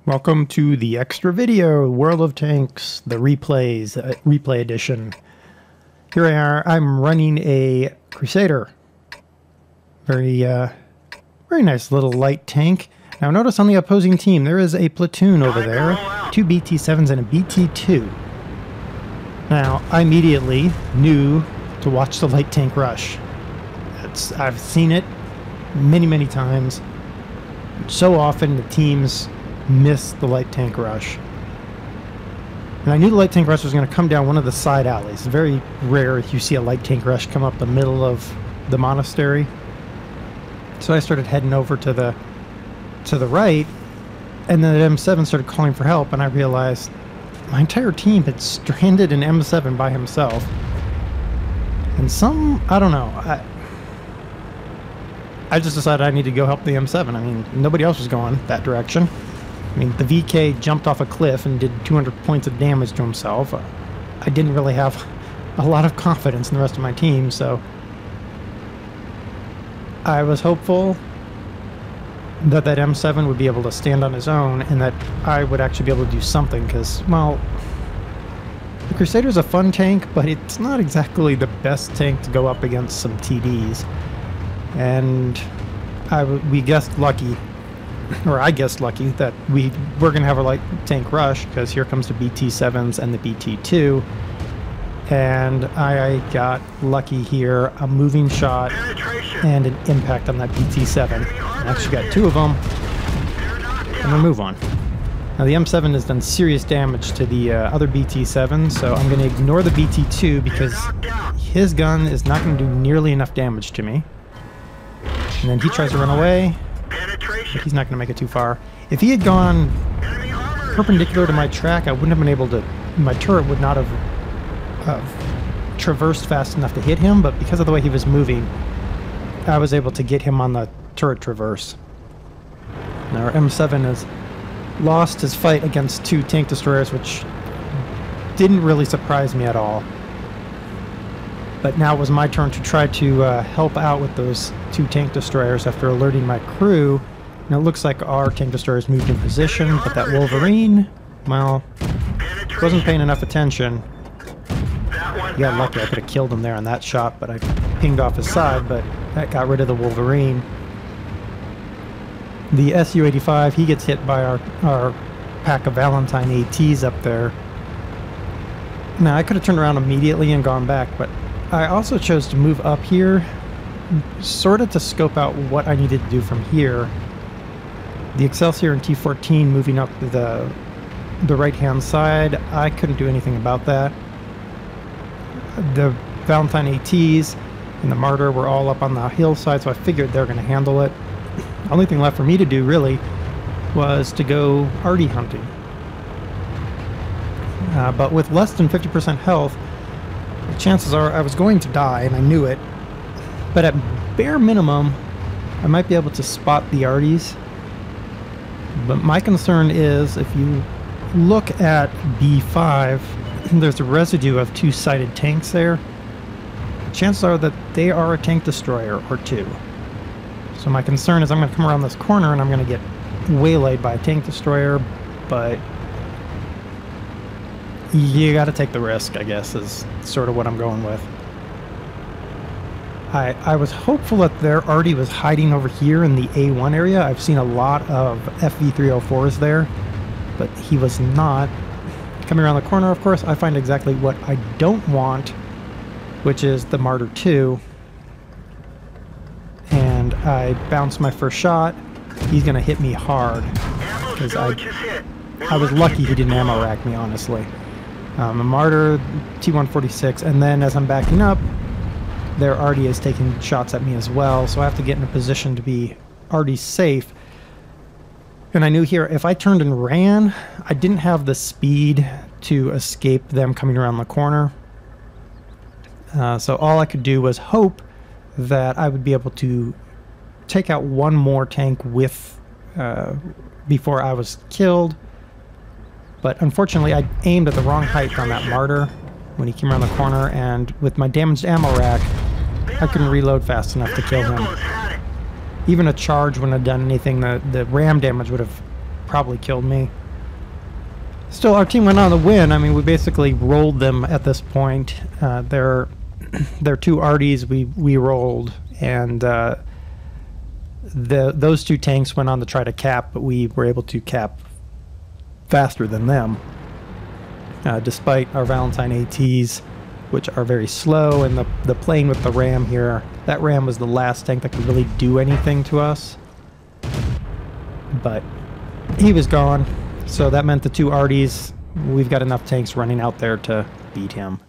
Welcome to the extra video, World of Tanks, the replays, replay edition. Here I are, I'm running a Crusader. Very nice little light tank. Now notice on the opposing team, there is a platoon over there, 2 BT-7s and a BT-2. Now, I immediately knew to watch the light tank rush. I've seen it many times. So often the teams miss the light tank rush. And I knew the light tank rush was going to come down one of the side alleys. It's very rare if you see a light tank rush come up the middle of the monastery. So I started heading over to the right, and then the M7 started calling for help, and I realized my entire team had stranded an M7 by himself. And I don't know, I just decided I need to go help the M7. I mean, nobody else was going that direction. I mean, the VK jumped off a cliff and did 200 points of damage to himself. I didn't really have a lot of confidence in the rest of my team, so I was hopeful that that M7 would be able to stand on his own and that I would actually be able to do something, because, well, the Crusader's a fun tank, but it's not exactly the best tank to go up against some TDs. And we guessed lucky, or I guessed lucky, that we were going to have a light tank rush, because here comes the BT-7s and the BT-2. And I got lucky here, a moving shot and an impact on that BT-7. I actually got two of them, and we'll move on. Now the M7 has done serious damage to the other BT-7, so I'm going to ignore the BT-2 because his gun is not going to do nearly enough damage to me. And then he tries to run away, but he's not going to make it too far. If he had gone perpendicular to my track, I wouldn't have been able to, my turret would not have traversed fast enough to hit him, but because of the way he was moving, I was able to get him on the turret traverse. Now our M7 has lost his fight against two tank destroyers, which didn't really surprise me at all. But now it was my turn to try to help out with those two tank destroyers after alerting my crew. Now it looks like our tank destroyers moved in position, but that Wolverine, well, wasn't paying enough attention. He got lucky. I could have killed him there on that shot, but I pinged off his side, but that got rid of the Wolverine. The Su-85, he gets hit by our pack of Valentine ATs up there. Now, I could have turned around immediately and gone back, but I also chose to move up here, sort of to scope out what I needed to do from here. The Excelsior and T-14 moving up the right-hand side, I couldn't do anything about that. The Valentine ATs and the Martyr were all up on the hillside, so I figured they were going to handle it. The only thing left for me to do, really, was to go arty hunting. But with less than 50% health, the chances are I was going to die, and I knew it. But at bare minimum, I might be able to spot the arties. But my concern is, if you look at B5, there's a residue of two-sided tanks there. Chances are that they are a tank destroyer or two. So my concern is I'm going to come around this corner and I'm going to get waylaid by a tank destroyer, but you got to take the risk, I guess, is sort of what I'm going with. I was hopeful that their arty was hiding over here in the A1 area. I've seen a lot of FV304s there, but he was not. Coming around the corner, of course, I find exactly what I don't want, which is the Martyr 2. And I bounce my first shot. He's going to hit me hard, because I was lucky he didn't ammo rack me, honestly. A Martyr, T-146, and then as I'm backing up, their arty is taking shots at me as well, so I have to get in a position to be arty safe. And I knew here, if I turned and ran, I didn't have the speed to escape them coming around the corner. So all I could do was hope that I would be able to take out one more tank with before I was killed. But unfortunately, I aimed at the wrong height on that Martyr when he came around the corner, and with my damaged ammo rack, I couldn't reload fast enough to kill him. Even a charge wouldn't have done anything. The ram damage would have probably killed me. Still, our team went on to win. I mean, we basically rolled them at this point. Their two arties we rolled, and those two tanks went on to try to cap, but we were able to cap faster than them, despite our Valentine ATs, which are very slow, and the plane with the ram here. That ram was the last tank that could really do anything to us, but he was gone. So that meant the two arties, we've got enough tanks running out there to beat him.